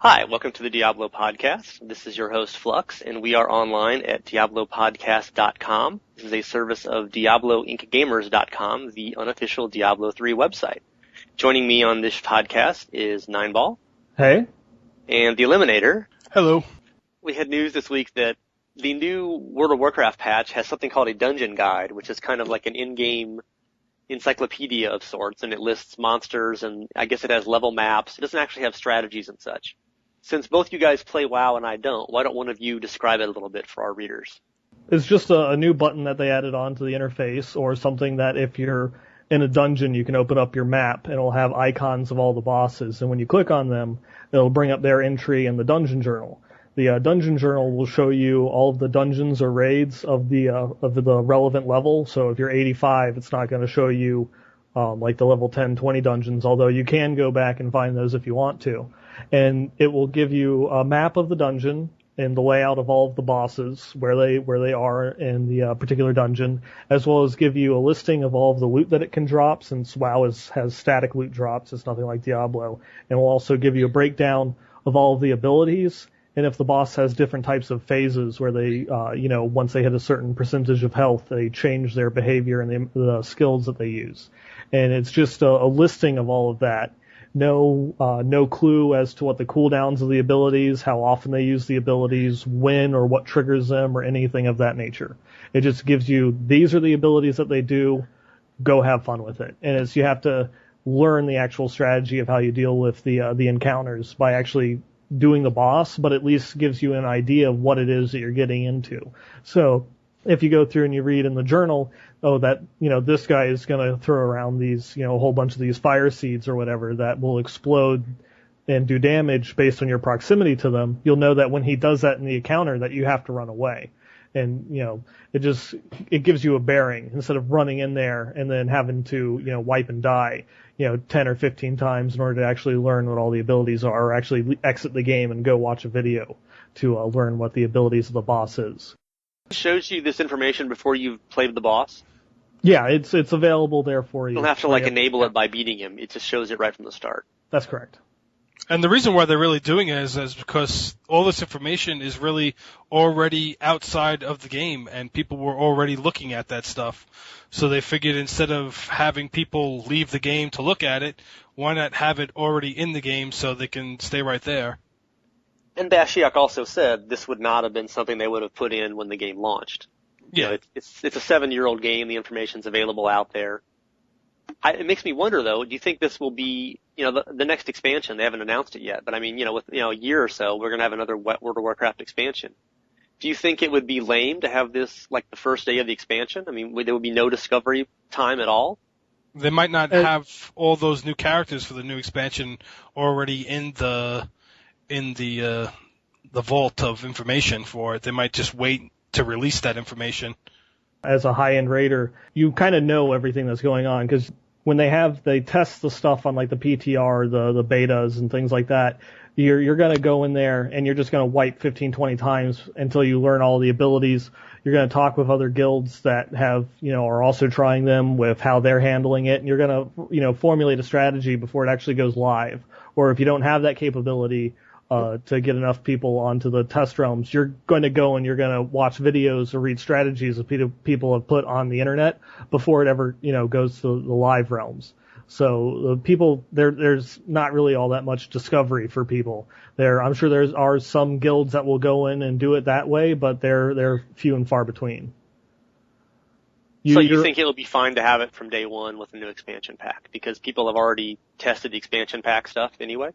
Hi, welcome to the Diablo Podcast. This is your host, Flux, and we are online at diablopodcast.com. This is a service of DiabloIncGamers.com, the unofficial Diablo 3 website. Joining me on this podcast is Neinball. Hey. And the Eliminator. Hello. We had news this week that the new World of Warcraft patch has something called a dungeon guide, which is kind of like an in-game encyclopedia of sorts, and it lists monsters, and I guess it has level maps. It doesn't actually have strategies and such. Since both you guys play WoW and I don't, why don't one of you describe it a little bit for our readers? It's just a new button that they added onto the interface, or something that if you're in a dungeon, you can open up your map, and it'll have icons of all the bosses, and when you click on them, it'll bring up their entry in the dungeon journal. The dungeon journal will show you all of the dungeons or raids of the relevant level. So if you're 85, it's not going to show you like the level 10, 20 dungeons, although you can go back and find those if you want to. And it will give you a map of the dungeon and the layout of all of the bosses, where they are in the particular dungeon, as well as give you a listing of all of the loot that it can drop, since WoW has static loot drops. It's nothing like Diablo. And will also give you a breakdown of all of the abilities, and if the boss has different types of phases where they, once they hit a certain percentage of health, they change their behavior and the skills that they use. And it's just a listing of all of that. No clue as to what the cooldowns of the abilities, how often they use the abilities, when or what triggers them, or anything of that nature. It just gives you, these are the abilities that they do, go have fun with it. And you have to learn the actual strategy of how you deal with the encounters by actually doing the boss, but at least gives you an idea of what it is that you're getting into. So if you go through and you read in the journal, this guy is going to throw around these, a whole bunch of these fire seeds or whatever that will explode and do damage based on your proximity to them, you'll know that when he does that in the encounter that you have to run away. And, it gives you a bearing instead of running in there and then having to, wipe and die, 10 or 15 times in order to actually learn what all the abilities are, or actually exit the game and go watch a video to learn what the abilities of the boss is. It shows you this information before you've played the boss? Yeah, it's available there for you. You don't have to enable it by beating him. It just shows it right from the start. That's correct. And the reason why they're really doing it is because all this information is really already outside of the game, and people were already looking at that stuff. So they figured instead of having people leave the game to look at it, why not have it already in the game so they can stay right there? And Bashiak also said this would not have been something they would have put in when the game launched. Yeah. It's a 7-year-old game. The information's available out there. It makes me wonder, though, do you think this will be, the next expansion? They haven't announced it yet, but I mean, with, a year or so, we're going to have another World of Warcraft expansion. Do you think it would be lame to have this like the first day of the expansion? I mean, there would be no discovery time at all? They might not have all those new characters for the new expansion already in the vault of information for it. They might just wait to release that information. As a high-end raider, you kind of know everything that's going on, because when they test the stuff on like the PTR, the betas and things like that, you're going to go in there and you're just going to wipe 15, 20 times until you learn all the abilities. You're going to talk with other guilds that have, are also trying them with how they're handling it, and you're going to, formulate a strategy before it actually goes live. Or if you don't have that capability, to get enough people onto the test realms, you're going to go and you're going to watch videos or read strategies that people have put on the internet before it ever, goes to the live realms. So there's not really all that much discovery for people there. I'm sure there are some guilds that will go in and do it that way, but they're few and far between. So you think it'll be fine to have it from day one with a new expansion pack because people have already tested the expansion pack stuff anyway?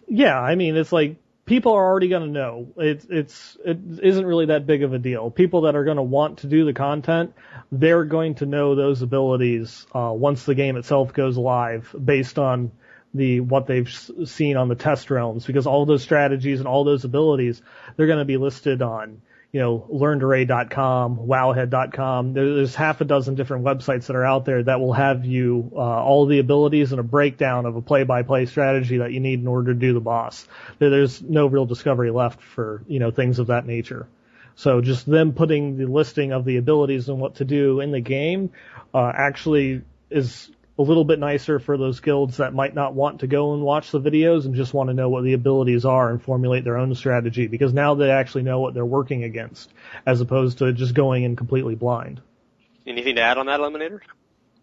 Yeah, I mean, it's like people are already going to know. It isn't really that big of a deal. People that are going to want to do the content, they're going to know those abilities once the game itself goes live, based on what they've seen on the test realms, because all those strategies and all those abilities, they're going to be listed on, LearnToRaid.com, Wowhead.com. There's half a dozen different websites that are out there that will have you all the abilities and a breakdown of a play-by-play strategy that you need in order to do the boss. There's no real discovery left for, things of that nature. So just them putting the listing of the abilities and what to do in the game actually is a little bit nicer for those guilds that might not want to go and watch the videos and just want to know what the abilities are and formulate their own strategy, because now they actually know what they're working against, as opposed to just going in completely blind. Anything to add on that, Eliminator?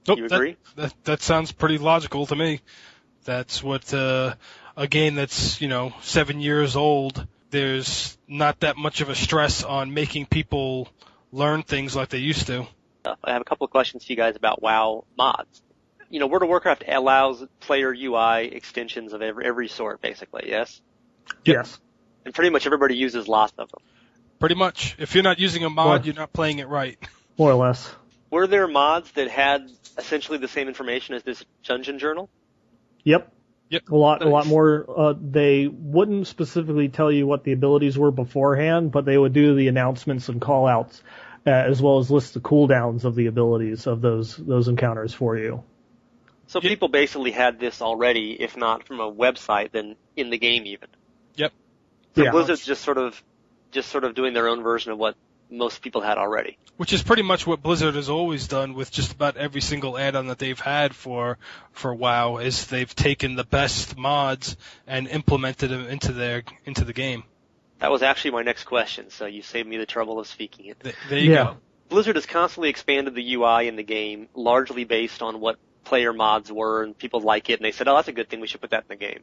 Nope, You agree? That sounds pretty logical to me. That's what a game that's 7 years old. There's not that much of a stress on making people learn things like they used to. I have a couple of questions to you guys about WoW mods. World of Warcraft allows player UI extensions of every sort, basically, yes? Yes. And pretty much everybody uses lots of them. Pretty much. If you're not using a mod, you're not playing it right. More or less. Were there mods that had essentially the same information as this dungeon journal? Yep. A lot more. They wouldn't specifically tell you what the abilities were beforehand, but they would do the announcements and call-outs, as well as list the cooldowns of the abilities of those encounters for you. So people basically had this already, if not from a website, then in the game even. Yep. So Blizzard's just sort of doing their own version of what most people had already. Which is pretty much what Blizzard has always done with just about every single add-on that they've had for WoW, is they've taken the best mods and implemented them into the game. That was actually my next question, so you saved me the trouble of speaking it. There you go. Blizzard has constantly expanded the UI in the game, largely based on what player mods were, and people like it, and they said, oh, that's a good thing, we should put that in the game.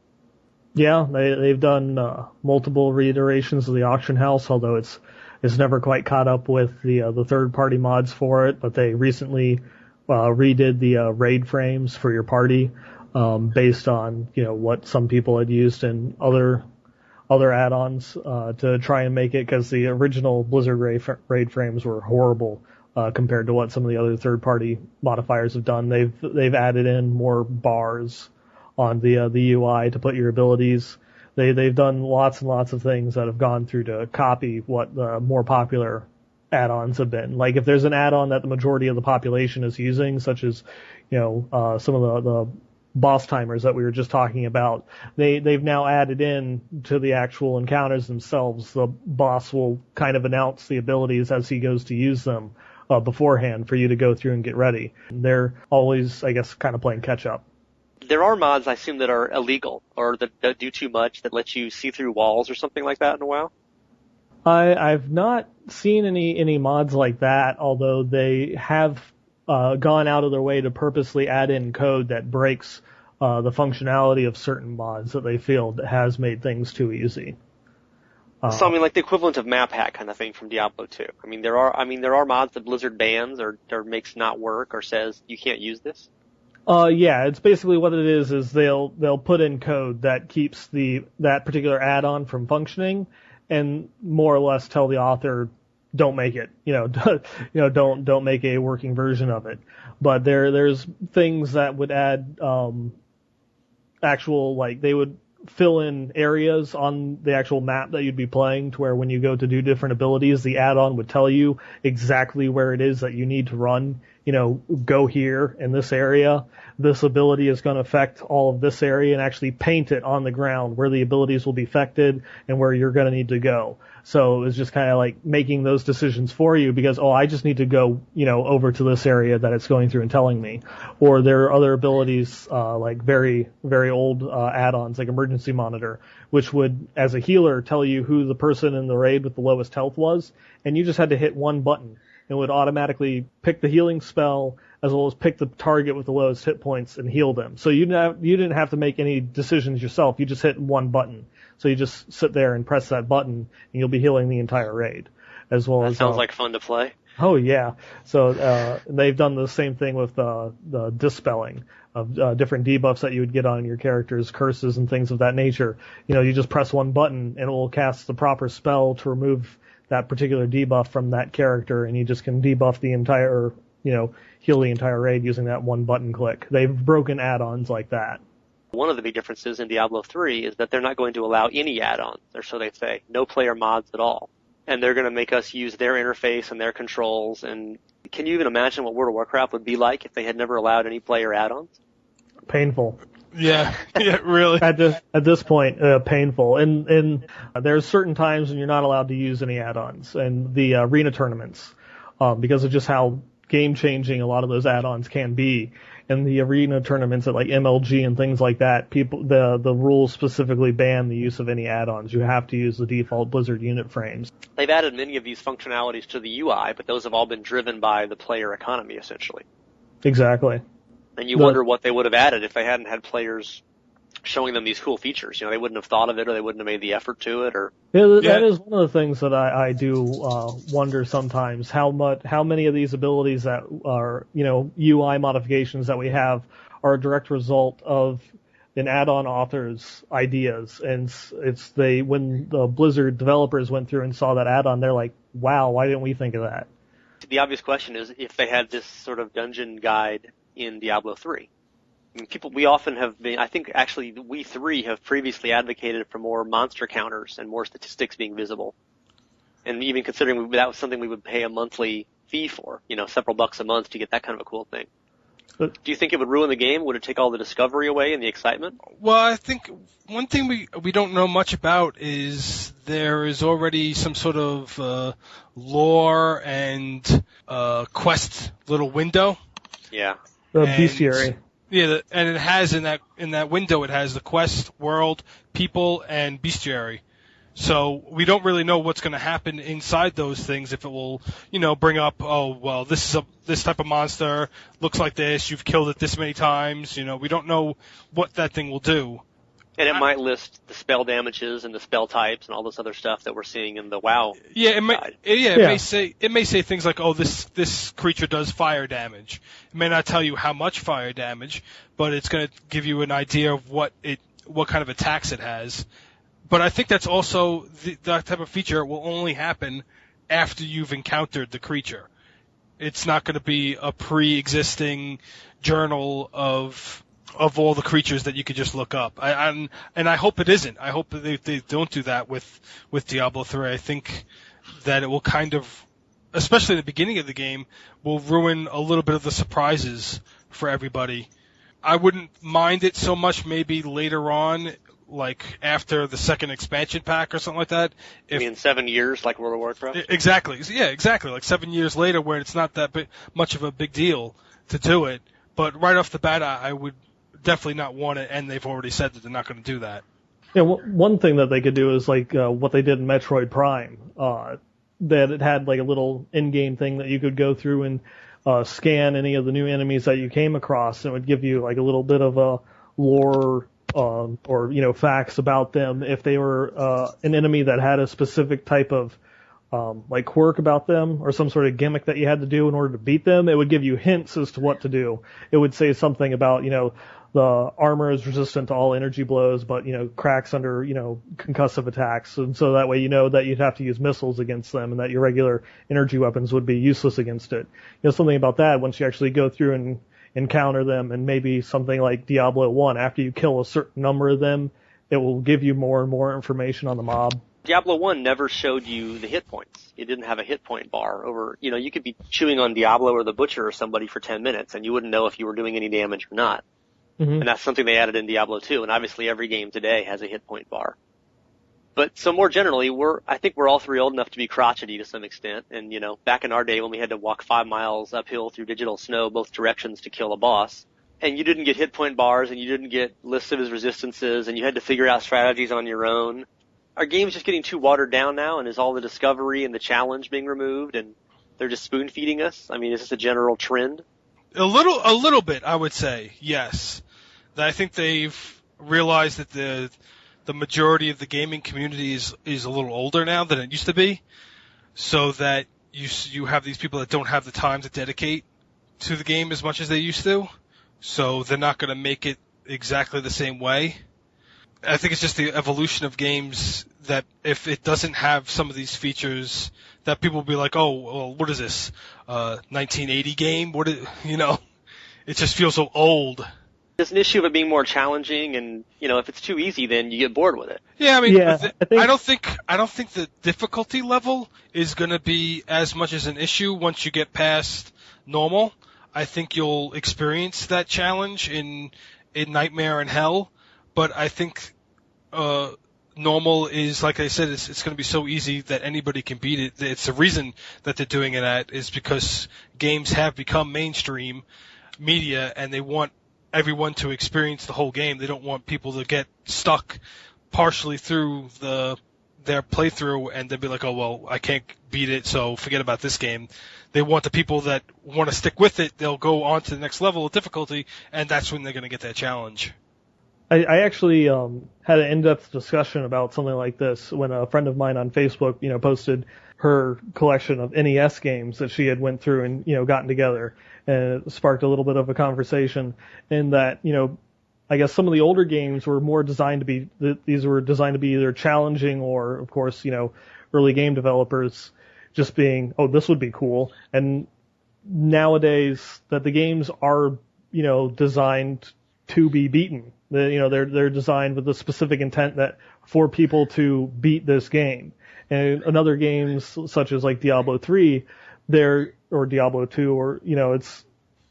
Yeah, they've done multiple reiterations of the auction house, although it's never quite caught up with the third-party mods for it, but they recently redid the raid frames for your party based on what some people had used in other add-ons to try and make it, because the original Blizzard raid frames were horrible compared to what some of the other third-party modifiers have done. They've added in more bars on the UI to put your abilities. They've done lots and lots of things that have gone through to copy what the more popular add-ons have been. Like if there's an add-on that the majority of the population is using, such as some of the boss timers that we were just talking about, they've now added in to the actual encounters themselves. The boss will kind of announce the abilities as he goes to use them beforehand for you to go through and get ready. They're always, I guess, kind of playing catch up. There are mods, I assume, that are illegal or that do too much, that let you see through walls or something like that in a WoW? I've not seen any mods like that, although they have gone out of their way to purposely add in code that breaks the functionality of certain mods that they feel that has made things too easy. So like the equivalent of map hack kind of thing from Diablo 2. There are mods that Blizzard bans or makes not work or says you can't use this. Yeah, it's basically what it is they'll put in code that keeps that particular add-on from functioning, and more or less tell the author, don't make it, don't make a working version of it. But there's things that would add they would fill in areas on the actual map that you'd be playing, to where when you go to do different abilities, the add-on would tell you exactly where it is that you need to run. Go here in this area. This ability is going to affect all of this area, and actually paint it on the ground where the abilities will be affected and where you're going to need to go. So it's just kind of like making those decisions for you, because, I just need to go, over to this area that it's going through and telling me. Or there are other abilities, like very, very old add-ons, like Emergency Monitor, which would, as a healer, tell you who the person in the raid with the lowest health was, and you just had to hit one button. It would automatically pick the healing spell as well as pick the target with the lowest hit points and heal them. So you didn't have to make any decisions yourself. You just hit one button. So you just sit there and press that button, and you'll be healing the entire raid. That sounds like fun to play. Oh yeah. So they've done the same thing with the dispelling of different debuffs that you would get on your characters, curses and things of that nature. You just press one button and it will cast the proper spell to remove that particular debuff from that character, and you just can debuff the entire, heal the entire raid using that one button click. They've broken add-ons like that. One of the big differences in Diablo 3 is that they're not going to allow any add-ons, or so they say, no player mods at all. And they're going to make us use their interface and their controls. And can you even imagine what World of Warcraft would be like if they had never allowed any player add-ons? Painful. Yeah, really. At this point, painful. And there's certain times when you're not allowed to use any add-ons, and the arena tournaments, because of just how game-changing a lot of those add-ons can be. In the arena tournaments at like MLG and things like that, the rules specifically ban the use of any add-ons. You have to use the default Blizzard unit frames. They've added many of these functionalities to the UI, but those have all been driven by the player economy, essentially. Exactly. And you wonder what they would have added if they hadn't had players showing them these cool features. They wouldn't have thought of it, or they wouldn't have made the effort to it, or... That is one of the things that I do wonder sometimes, how many of these abilities that are, UI modifications that we have are a direct result of an add-on author's ideas. And when the Blizzard developers went through and saw that add-on, they're like, wow, why didn't we think of that? The obvious question is if they had this sort of dungeon guide in Diablo 3. We often have been, I think actually we three have previously advocated for more monster counters and more statistics being visible. And even considering that was something we would pay a monthly fee for, several bucks a month to get that kind of a cool thing. But do you think it would ruin the game? Would it take all the discovery away and the excitement? Well, I think one thing we don't know much about is there is already some sort of lore and quest little window. Yeah. The bestiary. Yeah, and it has in that window, it has the quest, world, people, and bestiary. So we don't really know what's going to happen inside those things. If it will, bring up, this is this type of monster, looks like this, you've killed it this many times. We don't know what that thing will do. And it might list the spell damages and the spell types and all this other stuff that we're seeing in the WoW. Yeah, it may say things like, this creature does fire damage. It may not tell you how much fire damage, but it's going to give you an idea of what kind of attacks it has. But I think that's also that type of feature will only happen after you've encountered the creature. It's not going to be a pre-existing journal of all the creatures that you could just look up. And I hope it isn't. I hope that they don't do that with Diablo 3. I think that it will kind of, especially at the beginning of the game, will ruin a little bit of the surprises for everybody. I wouldn't mind it so much maybe later on, like after the second expansion pack or something like that. You mean 7 years like World of Warcraft? Exactly. Yeah, exactly. Like 7 years later where it's not that much of a big deal to do it. But right off the bat, I would definitely not want it, and they've already said that they're not going to do that. Yeah, one thing that they could do is like what they did in Metroid Prime, that it had like a little in-game thing that you could go through and scan any of the new enemies that you came across, and it would give you like a little bit of a lore or facts about them. If they were an enemy that had a specific type of like quirk about them or some sort of gimmick that you had to do in order to beat them, it would give you hints as to what to do. It would say something about, the armor is resistant to all energy blows, but, cracks under, concussive attacks. And so that way that you'd have to use missiles against them and that your regular energy weapons would be useless against it. Something about that once you actually go through and encounter them, and maybe something like Diablo 1, after you kill a certain number of them, it will give you more and more information on the mob. Diablo 1 never showed you the hit points. It didn't have a hit point bar over, you could be chewing on Diablo or the Butcher or somebody for 10 minutes and you wouldn't know if you were doing any damage or not. Mm-hmm. And that's something they added in Diablo 2, and obviously every game today has a hit point bar. But so more generally, I think we're all three old enough to be crotchety to some extent, and back in our day when we had to walk 5 miles uphill through digital snow both directions to kill a boss, and you didn't get hit point bars and you didn't get lists of his resistances and you had to figure out strategies on your own. Are games just getting too watered down now, and is all the discovery and the challenge being removed and they're just spoon feeding us? I mean, is this a general trend? A little bit, I would say, yes. I think they've realized that the majority of the gaming community is a little older now than it used to be, so that you have these people that don't have the time to dedicate to the game as much as they used to, so they're not going to make it exactly the same way. I think it's just the evolution of games that if it doesn't have some of these features, that people will be like, oh, well, what is this, 1980 game? It just feels so old. There's an issue of it being more challenging, and if it's too easy, then you get bored with it. Yeah, I mean, I don't think the difficulty level is going to be as much as an issue once you get past normal. I think you'll experience that challenge in Nightmare and Hell, but I think normal is, like I said, it's going to be so easy that anybody can beat it. It's the reason that they're doing it at is because games have become mainstream media, and they want everyone to experience the whole game. They don't want people to get stuck partially through their playthrough and then be like, oh, well, I can't beat it, so forget about this game. They want the people that want to stick with it. They'll go on to the next level of difficulty, and that's when they're going to get that challenge. I actually had an in-depth discussion about something like this when a friend of mine on Facebook, posted her collection of NES games that she had went through and, gotten together. And it sparked a little bit of a conversation in that, I guess some of the older games were more designed to be, these were designed to be either challenging or, of course, early game developers just being, oh, this would be cool. And nowadays that the games are, designed to be beaten. They're designed with the specific intent that for people to beat this game. And in other games such as like Diablo 3, or Diablo 2, or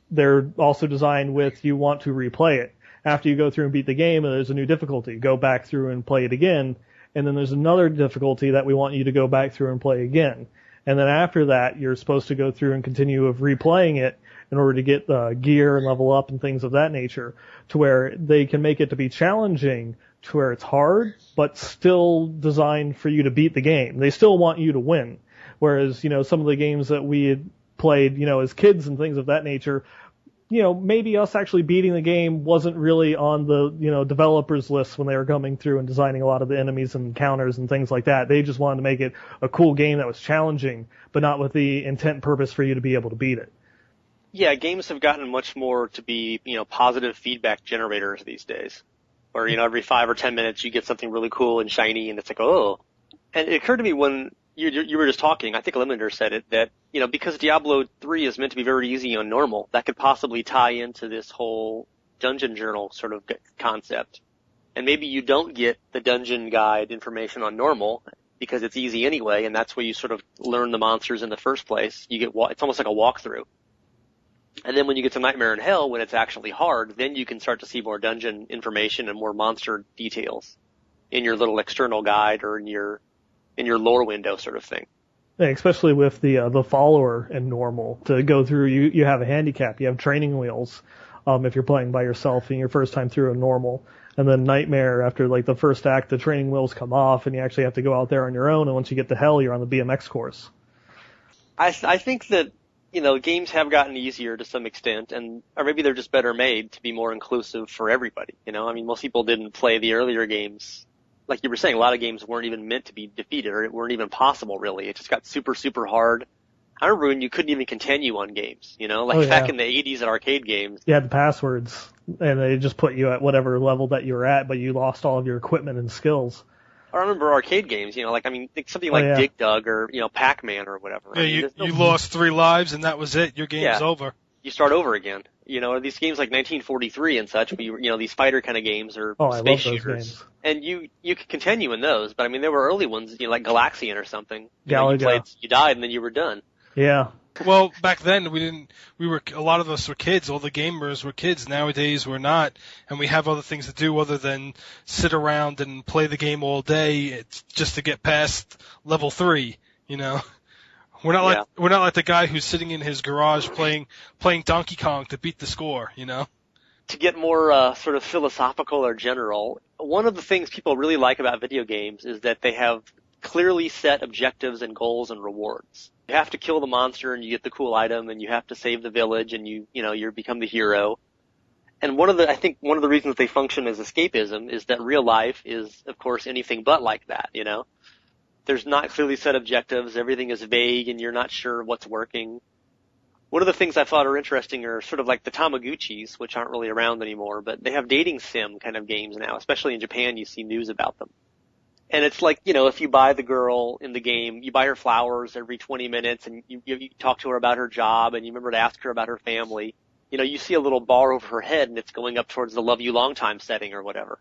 they're also designed with you want to replay it. After you go through and beat the game, and there's a new difficulty, go back through and play it again. And then there's another difficulty that we want you to go back through and play again. And then after that, you're supposed to go through and continue of replaying it in order to get gear and level up and things of that nature, to where they can make it to be challenging, to where it's hard, but still designed for you to beat the game. They still want you to win. Whereas, some of the games that we had played, as kids and things of that nature, maybe us actually beating the game wasn't really on the, developers list when they were coming through and designing a lot of the enemies and counters and things like that. They just wanted to make it a cool game that was challenging, but not with the intent and purpose for you to be able to beat it. Yeah, games have gotten much more to be, positive feedback generators these days. Where, every 5 or 10 minutes you get something really cool and shiny and it's like, oh. And it occurred to me when you were just talking, I think Eliminator said it, that, because Diablo 3 is meant to be very easy on normal, that could possibly tie into this whole dungeon journal sort of concept. And maybe you don't get the dungeon guide information on normal because it's easy anyway, and that's where you sort of learn the monsters in the first place. It's almost like a walkthrough. And then when you get to Nightmare in Hell, when it's actually hard, then you can start to see more dungeon information and more monster details in your little external guide or in your lore window sort of thing. Yeah, especially with the follower in normal. To go through, you have a handicap. You have training wheels if you're playing by yourself in your first time through a normal. And then Nightmare, after like the first act, the training wheels come off and you actually have to go out there on your own. And once you get to Hell, you're on the BMX course. I think that games have gotten easier to some extent, or maybe they're just better made to be more inclusive for everybody. Most people didn't play the earlier games. Like you were saying, a lot of games weren't even meant to be defeated, or it weren't even possible, really. It just got super, super hard. I remember when you couldn't even continue on games, back in the 80s at arcade games. You had the passwords, and they just put you at whatever level that you were at, but you lost all of your equipment and skills. I remember arcade games, something like Dig Dug or, Pac-Man or whatever. Yeah, you lost 3 lives and that was it. Your game's over. You start over again. These games like 1943 and such, these fighter kind of games or space shooters. Games. And you could continue in those, but there were early ones, like Galaxian or something. You died and then you were done. Yeah. Well, back then a lot of us were kids. All the gamers were kids. Nowadays we're not, and we have other things to do other than sit around and play the game all day. It's just to get past level 3. We're not like the guy who's sitting in his garage playing Donkey Kong to beat the score. To get more sort of philosophical or general, one of the things people really like about video games is that they have clearly set objectives and goals and rewards. You have to kill the monster and you get the cool item, and you have to save the village and you become the hero. And I think one of the reasons they function as escapism is that real life is, of course, anything but like that, There's not clearly set objectives, everything is vague and you're not sure what's working. One of the things I thought are interesting are sort of like the Tamagotchis, which aren't really around anymore, but they have dating sim kind of games now, especially in Japan you see news about them. And it's like, if you buy the girl in the game, you buy her flowers every 20 minutes and you talk to her about her job and you remember to ask her about her family. You see a little bar over her head and it's going up towards the love you long time setting or whatever.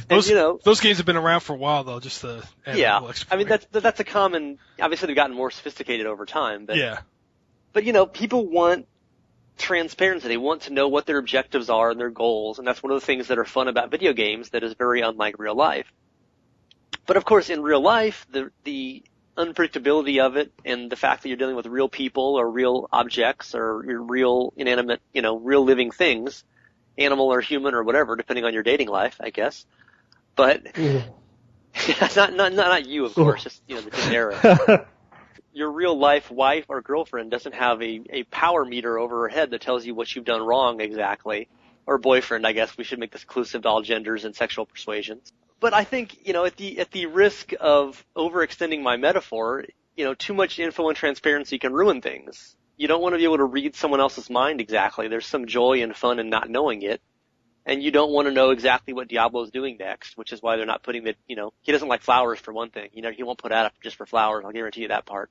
Those games have been around for a while though, just the that's a common, obviously they've gotten more sophisticated over time, but yeah. But people want transparency. They want to know what their objectives are and their goals, and that's one of the things that are fun about video games that is very unlike real life. But of course, in real life, the unpredictability of it and the fact that you're dealing with real people or real objects or real inanimate, real living things, animal or human or whatever, depending on your dating life, I guess. But not you, of course, just, the generic. Your real life wife or girlfriend doesn't have a power meter over her head that tells you what you've done wrong exactly. Or boyfriend, I guess we should make this inclusive to all genders and sexual persuasions. But I think, at the risk of overextending my metaphor, too much info and transparency can ruin things. You don't want to be able to read someone else's mind exactly. There's some joy and fun in not knowing it. And you don't want to know exactly what Diablo's doing next, which is why they're not putting he doesn't like flowers for one thing. He won't put out just for flowers. I'll guarantee you that part.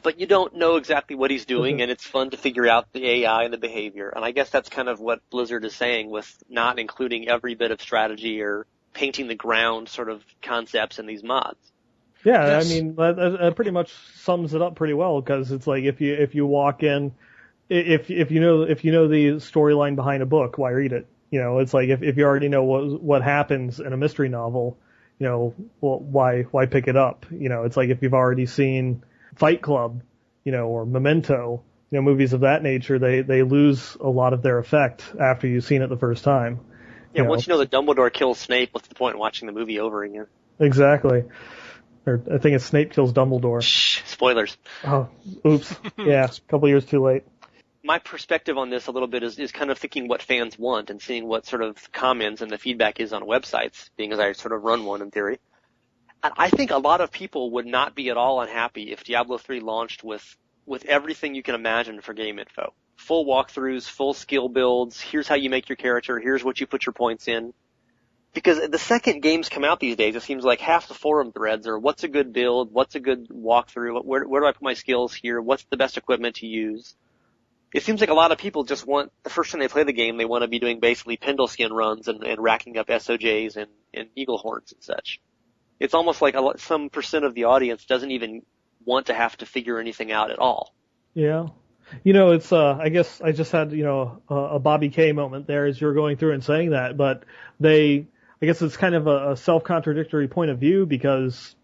But you don't know exactly what he's doing, and it's fun to figure out the AI and the behavior. And I guess that's kind of what Blizzard is saying with not including every bit of strategy or painting the ground sort of concepts in these mods. Yeah, Yes. I mean, that pretty much sums it up pretty well, because it's like if you walk in, if you know the storyline behind a book, why read it? It's like if you already know what happens in a mystery novel, well, why pick it up? It's like if you've already seen Fight Club, or Memento, movies of that nature, they lose a lot of their effect after you've seen it the first time. Yeah, once you know that Dumbledore kills Snape, what's the point in watching the movie over again? Exactly. Or I think it's Snape kills Dumbledore. Shh, spoilers. Oh, oops. Yeah, a couple years too late. My perspective on this a little bit is kind of thinking what fans want and seeing what sort of comments and the feedback is on websites, being as I sort of run one in theory. And I think a lot of people would not be at all unhappy if Diablo 3 launched with everything you can imagine for game info. Full walkthroughs, full skill builds, here's how you make your character, here's what you put your points in. Because the second games come out these days, it seems like half the forum threads are what's a good build, what's a good walkthrough, where do I put my skills here, what's the best equipment to use. It seems like a lot of people just want, the first time they play the game, they want to be doing basically Pendleskin runs and racking up SOJs and Eagle Horns and such. It's almost like some percent of the audience doesn't even want to have to figure anything out at all. Yeah. It's, I guess I just had, a Bobby K moment there as you were going through and saying that, but I guess it's kind of a self-contradictory point of view, because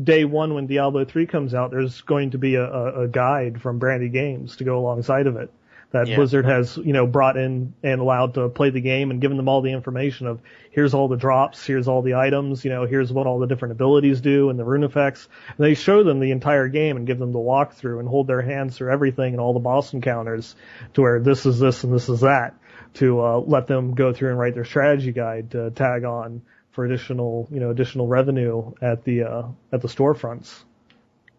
day one when Diablo 3 comes out, there's going to be a guide from Brandy Games to go alongside of it that Blizzard has, brought in and allowed to play the game and given them all the information of here's all the drops, here's all the items, here's what all the different abilities do and the rune effects. And they show them the entire game and give them the walkthrough and hold their hands through everything and all the boss encounters to where this is this and this is that, to let them go through and write their strategy guide to tag on for additional revenue at the storefronts.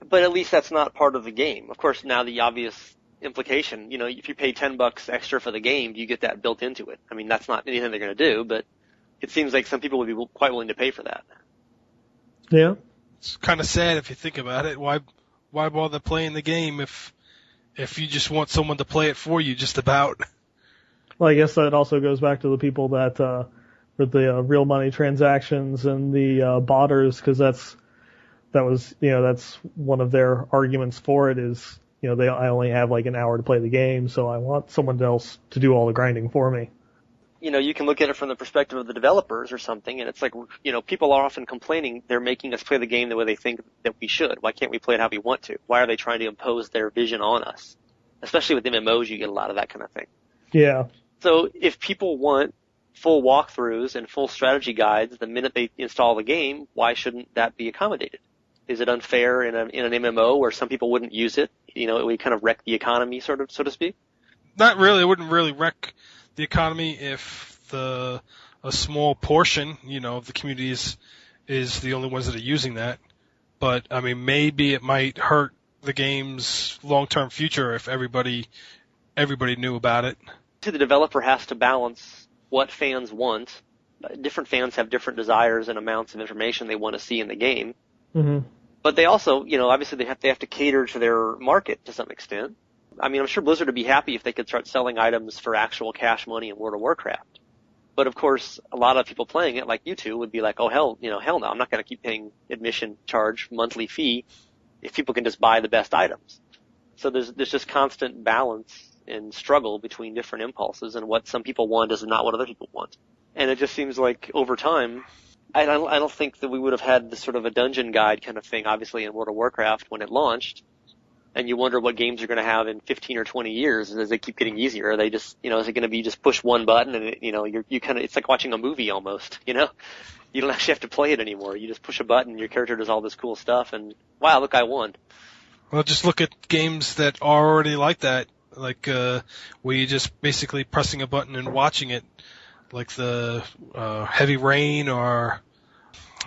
But at least that's not part of the game. Of course, now the obvious implication, if you pay $10 extra for the game, do you get that built into it? I mean, that's not anything they're going to do, but it seems like some people would be quite willing to pay for that. Yeah. It's kind of sad if you think about it. Why bother playing the game if you just want someone to play it for you just about? Well, I guess that also goes back to the people that with the real money transactions and the botters, because that's one of their arguments for it is, I only have like an hour to play the game, so I want someone else to do all the grinding for me. You can look at it from the perspective of the developers or something, and it's like, people are often complaining they're making us play the game the way they think that we should. Why can't we play it how we want to? Why are they trying to impose their vision on us? Especially with MMOs, you get a lot of that kind of thing. Yeah. So if people want full walkthroughs and full strategy guides the minute they install the game, why shouldn't that be accommodated? Is it unfair in an MMO where some people wouldn't use it? It would kind of wreck the economy, so to speak? Not really. It wouldn't really wreck the economy if a small portion, of the community is the only ones that are using that. But, I mean, maybe it might hurt the game's long-term future if everybody knew about it. The developer has to balance what fans want. Different fans have different desires and amounts of information they want to see in the game. Mm-hmm. But they also, obviously they have to cater to their market to some extent. I mean, I'm sure Blizzard would be happy if they could start selling items for actual cash money in World of Warcraft. But of course, a lot of people playing it, like you two, would be like, oh hell no, I'm not going to keep paying admission charge, monthly fee, if people can just buy the best items. So there's just constant balance and struggle between different impulses, and what some people want is not what other people want. And it just seems like over time, I don't think that we would have had this sort of a dungeon guide kind of thing, obviously, in World of Warcraft when it launched. And you wonder what games are going to have in 15 or 20 years as they keep getting easier. Are they just, is it going to be just push one button and, it's like watching a movie almost, You don't actually have to play it anymore. You just push a button, your character does all this cool stuff, and wow, look, I won. Well, just look at games that are already like that, like where you're just basically pressing a button and watching it, like the Heavy Rain, or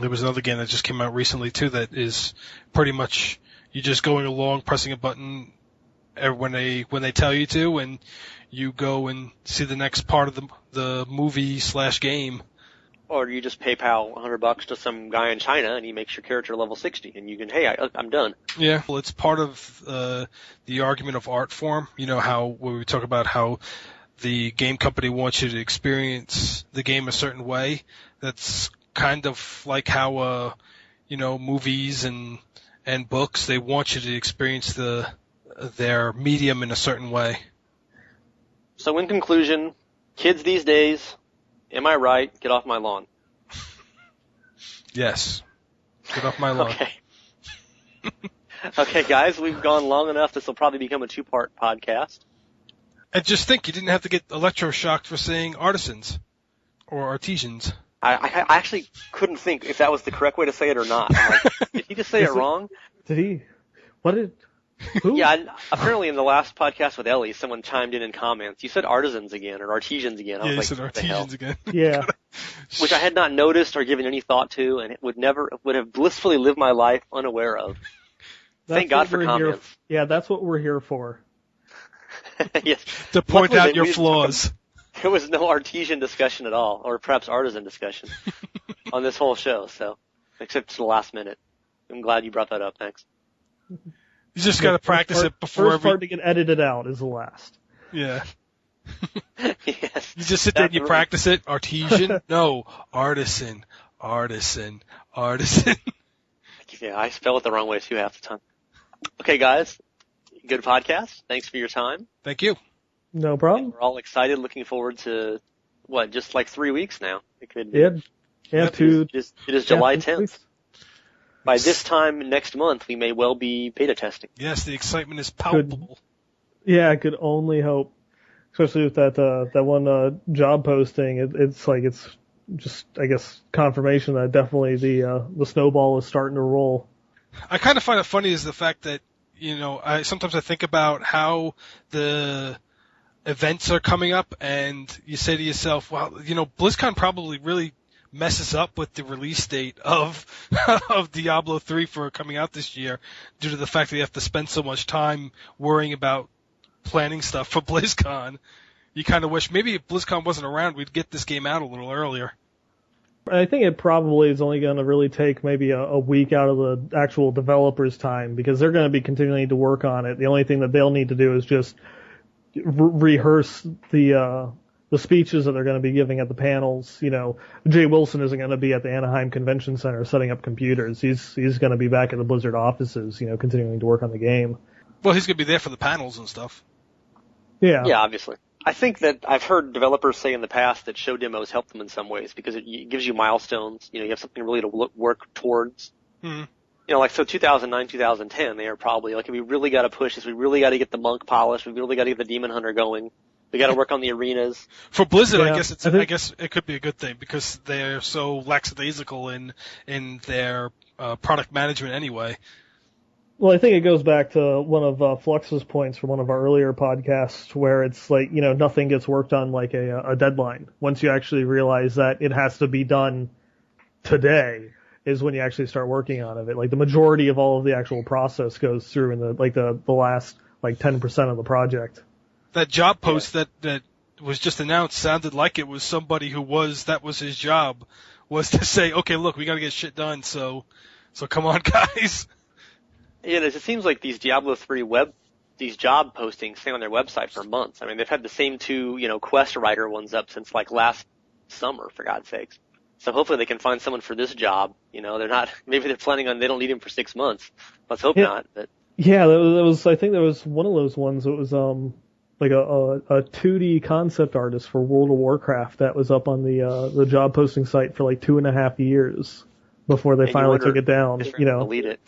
there was another game that just came out recently too that is pretty much you're just going along, pressing a button when they tell you to, and you go and see the next part of the movie/game. Or you just PayPal $100 to some guy in China, and he makes your character level 60, and you can, hey, I'm done. Yeah, well, it's part of the argument of art form. How when we talk about how the game company wants you to experience the game a certain way. That's kind of like how movies and books, they want you to experience their medium in a certain way. So in conclusion, kids these days, am I right? Get off my lawn. Yes. Get off my lawn. Okay. Okay, guys, we've gone long enough. This will probably become a 2-part podcast. And just think, you didn't have to get electroshocked for saying artisans or artisans. I actually couldn't think if that was the correct way to say it or not. I'm like, did he just say it wrong? Did he? What did? Who? Yeah, apparently in the last podcast with Ellie, someone chimed in comments. You said artisans again or artisans again. I was you like, said artisans again. Yeah. Which I had not noticed or given any thought to, and it would have blissfully lived my life unaware of. Thank God for comments. Yeah, that's what we're here for. Yes. To point out your flaws. There was no artesian discussion at all, or perhaps artisan discussion on this whole show, so, except to the last minute. I'm glad you brought that up. Thanks. You just got to practice it before first part to get edited out is the last. Yeah. Yes. You just sit there and you practice it. Artesian? No. Artisan. Artisan. Artisan. Yeah, I spell it the wrong way too half the time. Okay, guys. Good podcast. Thanks for your time. Thank you. No problem. And we're all excited, looking forward to, just like 3 weeks now. It could be. Yeah, It is July 10th. Weeks. By this time next month, we may well be beta testing. Yes, the excitement is palpable. I could only hope, especially with that one job posting. It's just, I guess, confirmation that definitely the snowball is starting to roll. I kind of find it funny is the fact that sometimes I think about how the events are coming up, and you say to yourself, well, BlizzCon probably really messes up with the release date of Diablo 3 for coming out this year due to the fact that you have to spend so much time worrying about planning stuff for BlizzCon. You kind of wish maybe if BlizzCon wasn't around, we'd get this game out a little earlier. I think it probably is only going to really take maybe a week out of the actual developers' time, because they're going to be continuing to work on it. The only thing that they'll need to do is just rehearse the speeches that they're going to be giving at the panels. Jay Wilson isn't going to be at the Anaheim Convention Center setting up computers. He's going to be back at the Blizzard offices, continuing to work on the game. Well, he's going to be there for the panels and stuff. Yeah. Yeah, obviously. I think that I've heard developers say in the past that show demos help them in some ways because it gives you milestones. You have something really to work towards. Mm-hmm. 2009, 2010, they are probably like, we really got to push this. We really got to get the monk polished. We really got to get the demon hunter going. We got to work on the arenas. For Blizzard, I guess it could be a good thing because they're so lackadaisical in their product management anyway. Well, I think it goes back to one of Flux's points from one of our earlier podcasts where it's like, nothing gets worked on like a deadline. Once you actually realize that it has to be done today is when you actually start working on it. Like the majority of all of the actual process goes through in the last 10% of the project. That job post that was just announced sounded like it was somebody that was his job, was to say, okay, look, we got to get shit done. So come on, guys. Yeah, it seems like these Diablo 3 these job postings stay on their website for months. I mean, they've had the same two, quest writer ones up since last summer, for God's sakes. So hopefully they can find someone for this job. Maybe they're planning on, they don't need him for 6 months. Let's hope not. But yeah, that was, I think there was one of those ones. It was, like a 2D concept artist for World of Warcraft that was up on the job posting site for like 2.5 years before they finally took it down. You know, delete it.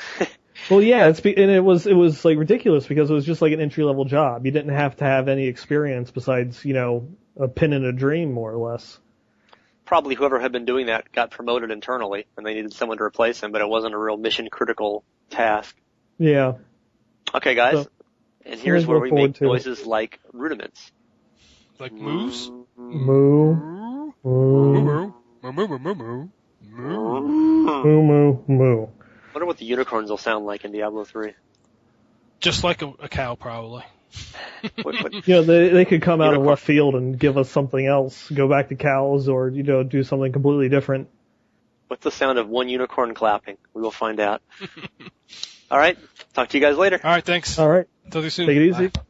Well, yeah, and it was like ridiculous because it was just like an entry level job. You didn't have to have any experience besides, you know, a pin in a dream, more or less. Probably whoever had been doing that got promoted internally, and they needed someone to replace him, but it wasn't a real mission critical task. Yeah. Okay, guys, and here's where we make noises like rudiments. Like moves? Moo. Moo. Moo. Moo. Moo. Moo. Moo. Moo. Moo. Moo. I wonder what the unicorns will sound like in Diablo 3. Just like a cow, probably. You know, they could come out of left field and give us something else, go back to cows, or, you know, do something completely different. What's the sound of one unicorn clapping? We will find out. All right. Talk to you guys later. All right, thanks. All right. Talk to you soon. Take it easy. Bye.